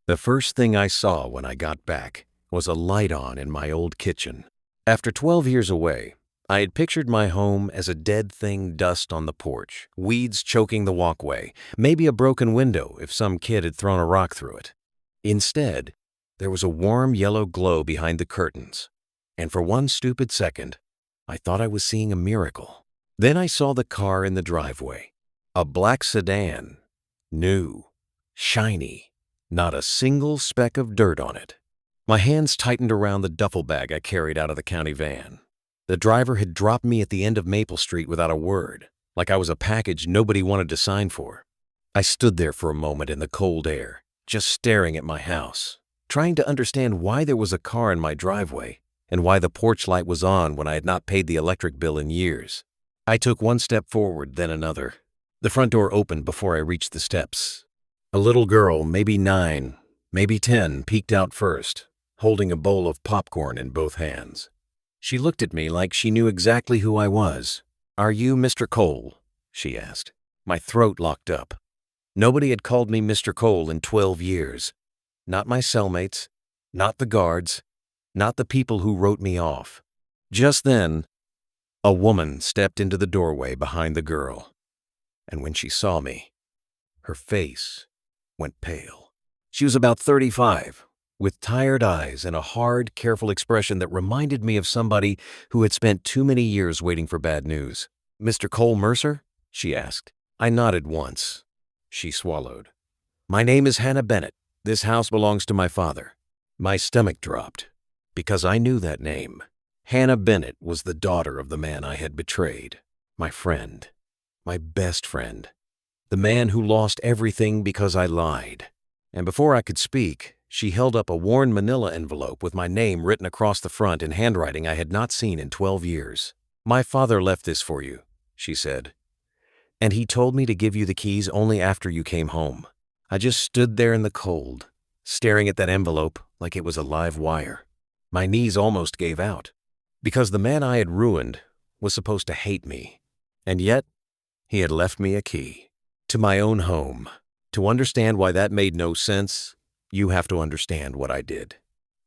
The first thing I saw when I got back was a light on in my old kitchen. After 12 years away, I had pictured my home as a dead thing, dust on the porch, weeds choking the walkway, maybe a broken window if some kid had thrown a rock through it. Instead, there was a warm yellow glow behind the curtains, and for one stupid second, I thought I was seeing a miracle. Then I saw the car in the driveway, a black sedan, new, shiny, not a single speck of dirt on it. My hands tightened around the duffel bag I carried out of the county van. The driver had dropped me at the end of Maple Street without a word, like I was a package nobody wanted to sign for. I stood there for a moment in the cold air, just staring at my house, trying to understand why there was a car in my driveway and why the porch light was on when I had not paid the electric bill in years. I took one step forward, then another. The front door opened before I reached the steps. A little girl, maybe 9, maybe 10, peeked out first, holding a bowl of popcorn in both hands. She looked at me like she knew exactly who I was. "Are you Mr. Cole?" she asked. My throat locked up. Nobody had called me Mr. Cole in 12 years. Not my cellmates, not the guards, not the people who wrote me off. Just then, a woman stepped into the doorway behind the girl. And when she saw me, her face went pale. She was about 35, with tired eyes and a hard, careful expression that reminded me of somebody who had spent too many years waiting for bad news. "Mr. Cole Mercer?" she asked. I nodded once. She swallowed. "My name is Hannah Bennett. This house belongs to my father." My stomach dropped, because I knew that name. Hannah Bennett was the daughter of the man I had betrayed. My friend. My best friend. The man who lost everything because I lied. And before I could speak, she held up a worn manila envelope with my name written across the front in handwriting I had not seen in 12 years. "My father left this for you," she said. "And he told me to give you the keys only after you came home." I just stood there in the cold, staring at that envelope like it was a live wire. My knees almost gave out, because the man I had ruined was supposed to hate me. And yet, he had left me a key to my own home. To understand why that made no sense, you have to understand what I did.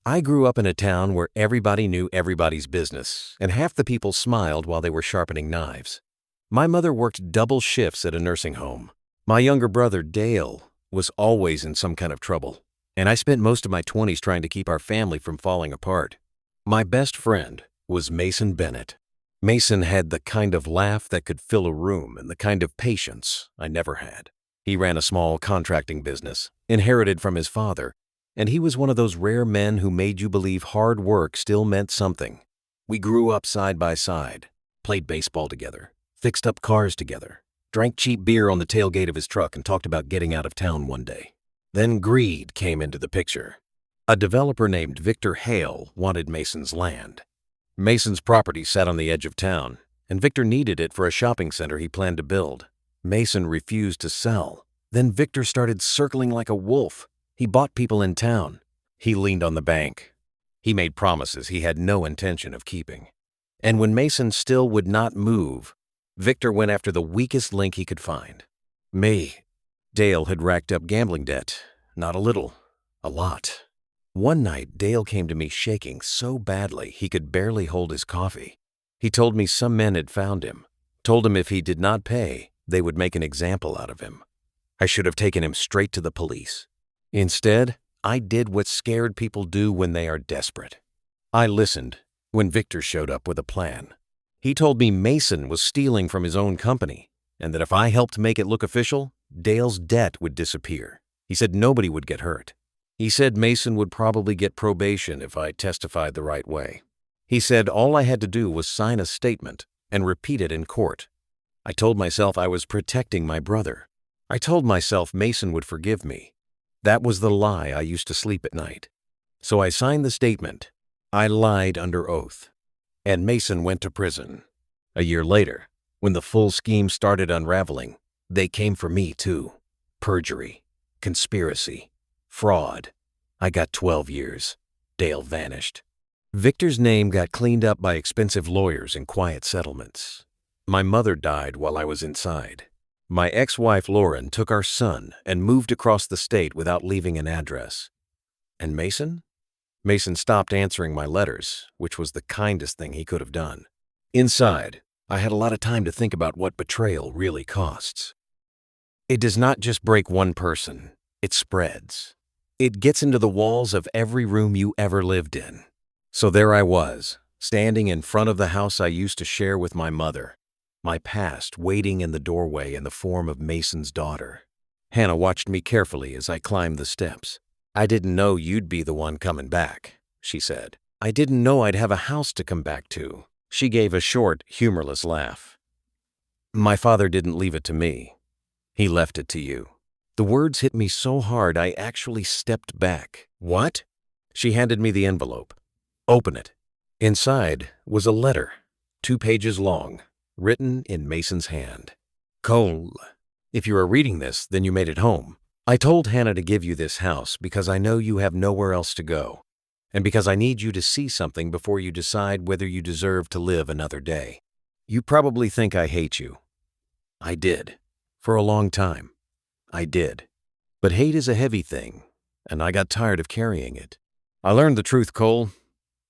I grew up in a town where everybody knew everybody's business, and half the people smiled while they were sharpening knives. My mother worked double shifts at a nursing home. My younger brother, Dale, was always in some kind of trouble, and I spent most of my 20s trying to keep our family from falling apart. My best friend was Mason Bennett. Mason had the kind of laugh that could fill a room and the kind of patience I never had. He ran a small contracting business, inherited from his father, and he was one of those rare men who made you believe hard work still meant something. We grew up side by side, played baseball together, fixed up cars together, drank cheap beer on the tailgate of his truck, and talked about getting out of town one day. Then greed came into the picture. A developer named Victor Hale wanted Mason's land. Mason's property sat on the edge of town, and Victor needed it for a shopping center he planned to build. Mason refused to sell. Then Victor started circling like a wolf. He bought people in town. He leaned on the bank. He made promises he had no intention of keeping. And when Mason still would not move, Victor went after the weakest link he could find. Me. Dale had racked up gambling debt. Not a little. A lot. One night, Dale came to me shaking so badly he could barely hold his coffee. He told me some men had found him, told him if he did not pay, they would make an example out of him. I should have taken him straight to the police. Instead, I did what scared people do when they are desperate. I listened when Victor showed up with a plan. He told me Mason was stealing from his own company, and that if I helped make it look official, Dale's debt would disappear. He said nobody would get hurt. He said Mason would probably get probation if I testified the right way. He said all I had to do was sign a statement and repeat it in court. I told myself I was protecting my brother. I told myself Mason would forgive me. That was the lie I used to sleep at night. So I signed the statement. I lied under oath. And Mason went to prison. A year later, when the full scheme started unraveling, they came for me too. Perjury, conspiracy, fraud. I got 12 years. Dale vanished. Victor's name got cleaned up by expensive lawyers and quiet settlements. My mother died while I was inside. My ex-wife Lauren took our son and moved across the state without leaving an address. And Mason? Mason stopped answering my letters, which was the kindest thing he could have done. Inside, I had a lot of time to think about what betrayal really costs. It does not just break one person, it spreads. It gets into the walls of every room you ever lived in. So there I was, standing in front of the house I used to share with my mother, my past waiting in the doorway in the form of Mason's daughter. Hannah watched me carefully as I climbed the steps. "I didn't know you'd be the one coming back," she said. "I didn't know I'd have a house to come back to." She gave a short, humorless laugh. "My father didn't leave it to me. He left it to you." The words hit me so hard I actually stepped back. "What?" She handed me the envelope. "Open it." Inside was a letter, 2 pages long, written in Mason's hand. "Cole, if you are reading this, then you made it home. I told Hannah to give you this house because I know you have nowhere else to go, and because I need you to see something before you decide whether you deserve to live another day. You probably think I hate you. I did. For a long time. I did. But hate is a heavy thing, and I got tired of carrying it. I learned the truth, Cole.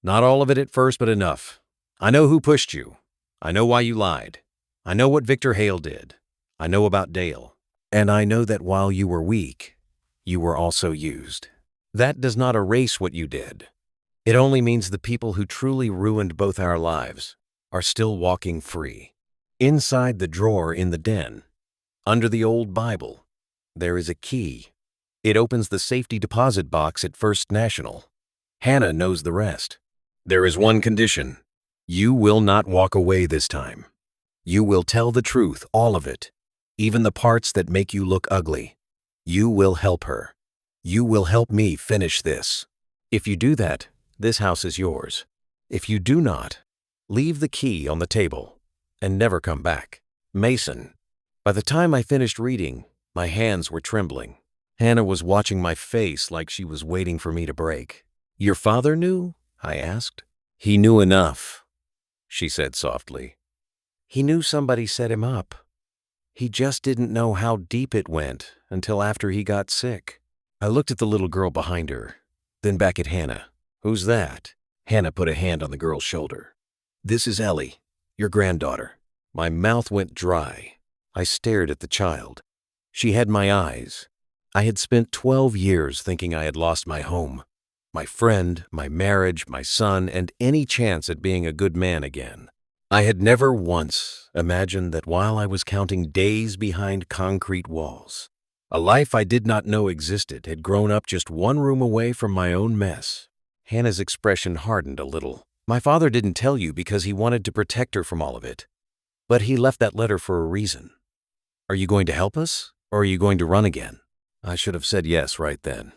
Not all of it at first, but enough. I know who pushed you. I know why you lied. I know what Victor Hale did. I know about Dale. And I know that while you were weak, you were also used. That does not erase what you did. It only means the people who truly ruined both our lives are still walking free. Inside the drawer in the den, under the old Bible, there is a key. It opens the safety deposit box at First National. Hannah knows the rest. There is one condition. You will not walk away this time. You will tell the truth, all of it, even the parts that make you look ugly. You will help her. You will help me finish this. If you do that, this house is yours. If you do not, leave the key on the table and never come back. Mason. By the time I finished reading, my hands were trembling. Hannah was watching my face like she was waiting for me to break. "Your father knew?" I asked. "He knew enough," she said softly. "He knew somebody set him up. He just didn't know how deep it went until after he got sick." I looked at the little girl behind her, then back at Hannah. "Who's that?" Hannah put a hand on the girl's shoulder. "This is Ellie, your granddaughter." My mouth went dry. I stared at the child. She had my eyes. I had spent 12 years thinking I had lost my home, my friend, my marriage, my son, and any chance at being a good man again. I had never once imagined that while I was counting days behind concrete walls, a life I did not know existed had grown up just one room away from my own mess. Hannah's expression hardened a little. "My father didn't tell you because he wanted to protect her from all of it. But he left that letter for a reason. Are you going to help us, or are you going to run again?" I should have said yes right then.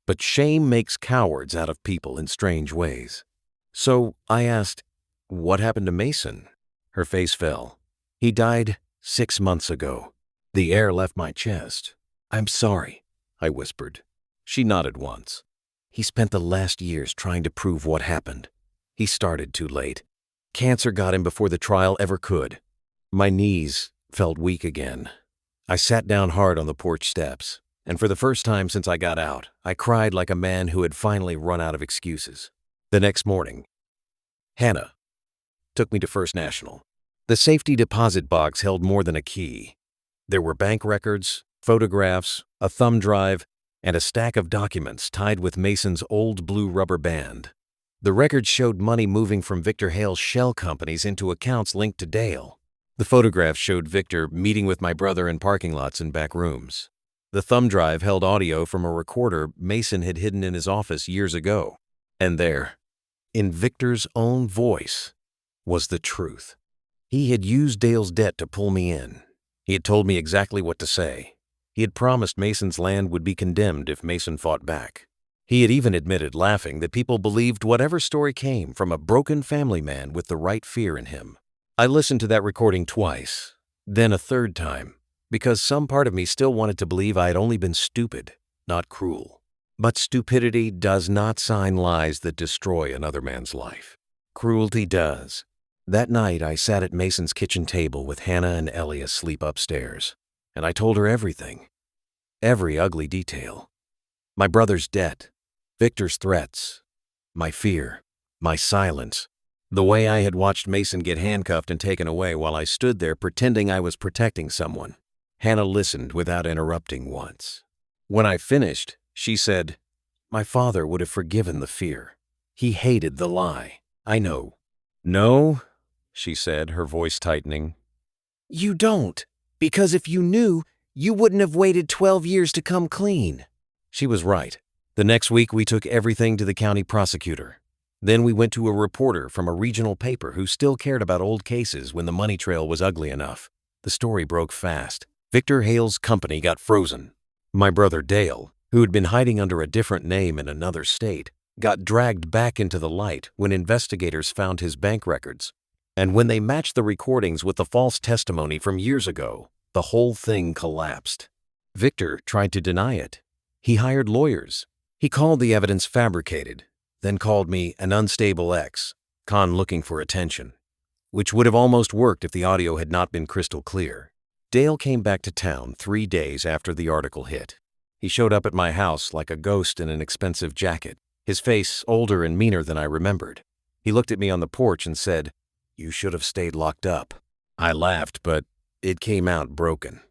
But shame makes cowards out of people in strange ways. So I asked, "What happened to Mason?" Her face fell. "He died 6 months ago." The air left my chest. "I'm sorry," I whispered. She nodded once. "He spent the last years trying to prove what happened. He started too late. Cancer got him before the trial ever could." My knees felt weak again. I sat down hard on the porch steps, and for the first time since I got out, I cried like a man who had finally run out of excuses. The next morning, Hannah took me to First National. The safety deposit box held more than a key. There were bank records, photographs, a thumb drive, and a stack of documents tied with Mason's old blue rubber band. The records showed money moving from Victor Hale's shell companies into accounts linked to Dale. The photographs showed Victor meeting with my brother in parking lots and back rooms. The thumb drive held audio from a recorder Mason had hidden in his office years ago. And there, in Victor's own voice, was the truth. He had used Dale's debt to pull me in. He had told me exactly what to say. He had promised Mason's land would be condemned if Mason fought back. He had even admitted, laughing, that people believed whatever story came from a broken family man with the right fear in him. I listened to that recording twice, then a third time, because some part of me still wanted to believe I had only been stupid, not cruel. But stupidity does not sign lies that destroy another man's life. Cruelty does. That night, I sat at Mason's kitchen table with Hannah and Ellie asleep upstairs. and I told her everything. Every ugly detail. My brother's debt, Victor's threats, my fear, my silence, the way I had watched Mason get handcuffed and taken away while I stood there pretending I was protecting someone. Hannah listened without interrupting once. When I finished, she said, "My father would have forgiven the fear. He hated the lie. I know." "No," she said, her voice tightening. "You don't, because if you knew, you wouldn't have waited 12 years to come clean." She was right. The next week, we took everything to the county prosecutor. Then we went to a reporter from a regional paper who still cared about old cases when the money trail was ugly enough. The story broke fast. Victor Hale's company got frozen. My brother Dale, who had been hiding under a different name in another state, got dragged back into the light when investigators found his bank records. And when they matched the recordings with the false testimony from years ago, the whole thing collapsed. Victor tried to deny it. He hired lawyers. He called the evidence fabricated, then called me an unstable ex, con looking for attention, which would have almost worked if the audio had not been crystal clear. Dale came back to town 3 days after the article hit. He showed up at my house like a ghost in an expensive jacket, his face older and meaner than I remembered. He looked at me on the porch and said, "You should have stayed locked up." I laughed, but it came out broken.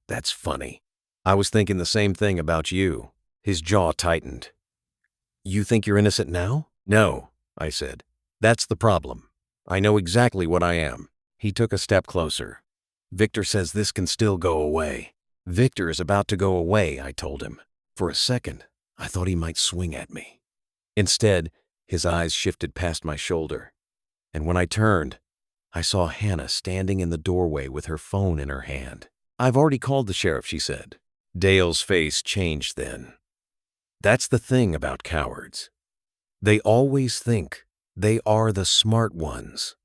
"That's funny. I was thinking the same thing about you." His jaw tightened. "You think you're innocent now?" "No," I said. "That's the problem. I know exactly what I am." He took a step closer. "Victor says this can still go away." "Victor is about to go away," I told him. For a second, I thought he might swing at me. Instead, his eyes shifted past my shoulder. And when I turned, I saw Hannah standing in the doorway with her phone in her hand. "I've already called the sheriff," she said. Dale's face changed then. That's the thing about cowards. They always think they are the smart ones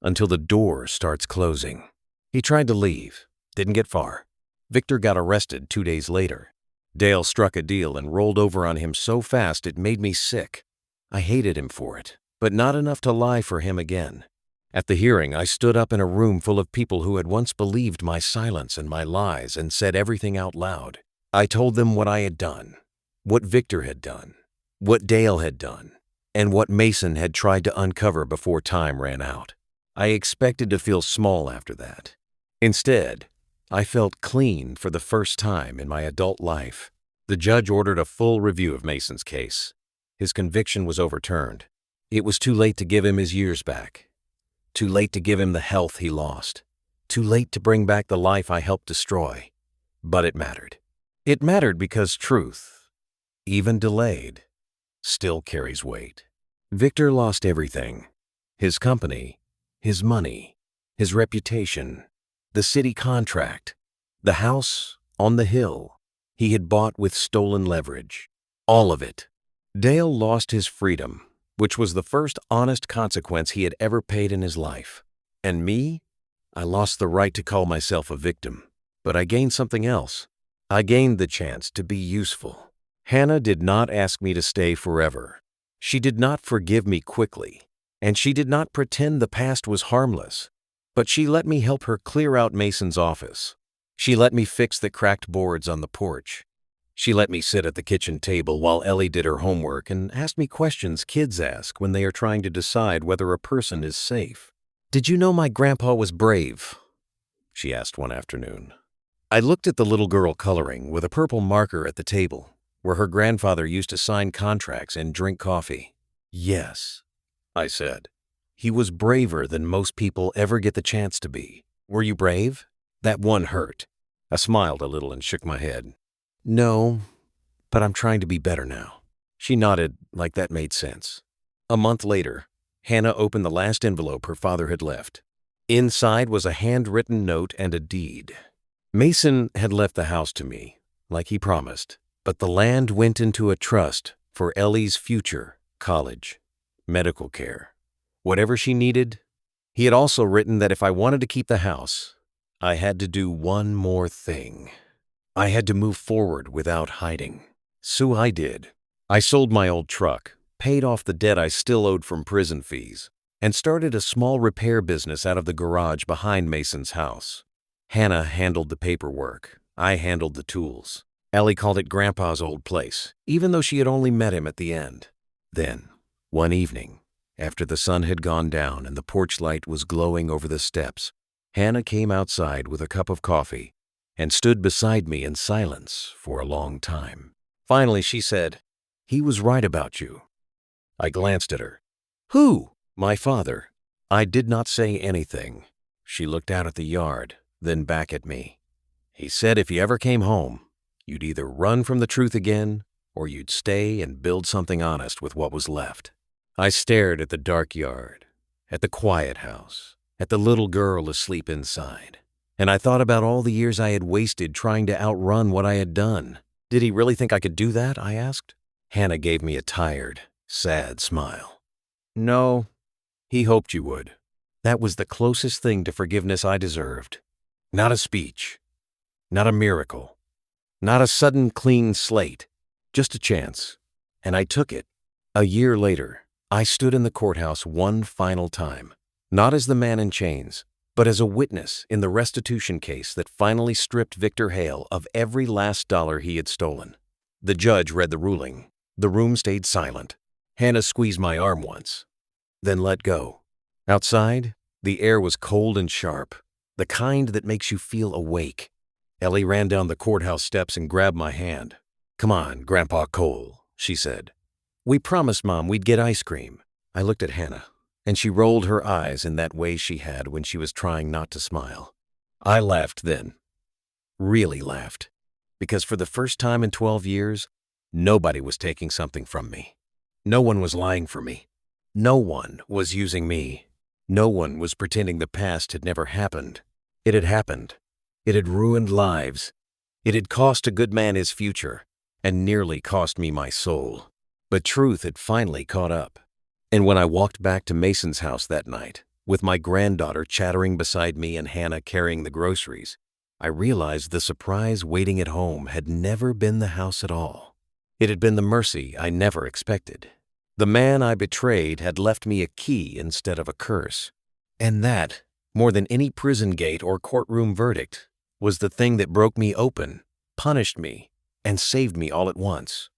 until the door starts closing. He tried to leave, didn't get far. Victor got arrested 2 days later. Dale struck a deal and rolled over on him so fast it made me sick. I hated him for it, but not enough to lie for him again. At the hearing, I stood up in a room full of people who had once believed my silence and my lies and said everything out loud. I told them what I had done, what Victor had done, what Dale had done, and what Mason had tried to uncover before time ran out. I expected to feel small after that. Instead, I felt clean for the first time in my adult life. The judge ordered a full review of Mason's case. His conviction was overturned. It was too late to give him his years back. Too late to give him the health he lost. Too late to bring back the life I helped destroy. But it mattered. It mattered because truth, even delayed, still carries weight. Victor lost everything. His company, his money, his reputation, the city contract, the house on the hill he had bought with stolen leverage. All of it. Dale lost his freedom, which was the first honest consequence he had ever paid in his life. And me? I lost the right to call myself a victim. But I gained something else. I gained the chance to be useful. Hannah did not ask me to stay forever. She did not forgive me quickly, and she did not pretend the past was harmless. But she let me help her clear out Mason's office. She let me fix the cracked boards on the porch. She let me sit at the kitchen table while Ellie did her homework and asked me questions kids ask when they are trying to decide whether a person is safe. "Did you know my grandpa was brave?" she asked one afternoon. I looked at the little girl coloring with a purple marker at the table, where her grandfather used to sign contracts and drink coffee. "Yes," I said. "He was braver than most people ever get the chance to be." "Were you brave?" That one hurt. I smiled a little and shook my head. "No, but I'm trying to be better now." She nodded like that made sense. A month later, Hannah opened the last envelope her father had left. Inside was a handwritten note and a deed. Mason had left the house to me, like he promised, but the land went into a trust for Ellie's future, college, medical care, whatever she needed. He had also written that if I wanted to keep the house, I had to do one more thing. I had to move forward without hiding. So I did. I sold my old truck, paid off the debt I still owed from prison fees, and started a small repair business out of the garage behind Mason's house. Hannah handled the paperwork. I handled the tools. Ellie called it Grandpa's old place, even though she had only met him at the end. Then, one evening, after the sun had gone down and the porch light was glowing over the steps, Hannah came outside with a cup of coffee and stood beside me in silence for a long time. Finally, she said, "He was right about you." I glanced at her. "Who?" "My father." I did not say anything. She looked out at the yard, then back at me. "He said if you ever came home, you'd either run from the truth again, or you'd stay and build something honest with what was left." I stared at the dark yard, at the quiet house, at the little girl asleep inside, and I thought about all the years I had wasted trying to outrun what I had done. "Did he really think I could do that?" I asked. Hannah gave me a tired, sad smile. "No, he hoped you would. That was the closest thing to forgiveness I deserved. Not a speech, not a miracle, not a sudden clean slate, just a chance. And I took it." A year later, I stood in the courthouse one final time, not as the man in chains, but as a witness in the restitution case that finally stripped Victor Hale of every last dollar he had stolen. The judge read the ruling. The room stayed silent. Hannah squeezed my arm once, then let go. Outside, the air was cold and sharp, the kind that makes you feel awake. Ellie ran down the courthouse steps and grabbed my hand. "Come on, Grandpa Cole," she said. "We promised Mom we'd get ice cream." I looked at Hannah, and she rolled her eyes in that way she had when she was trying not to smile. I laughed then. Really laughed. Because for the first time in 12 years, nobody was taking something from me. No one was lying for me. No one was using me. No one was pretending the past had never happened. It had happened. It had ruined lives. It had cost a good man his future, and nearly cost me my soul. But truth had finally caught up. And when I walked back to Mason's house that night, with my granddaughter chattering beside me and Hannah carrying the groceries, I realized the surprise waiting at home had never been the house at all. It had been the mercy I never expected. The man I betrayed had left me a key instead of a curse. And that, more than any prison gate or courtroom verdict, was the thing that broke me open, punished me, and saved me all at once.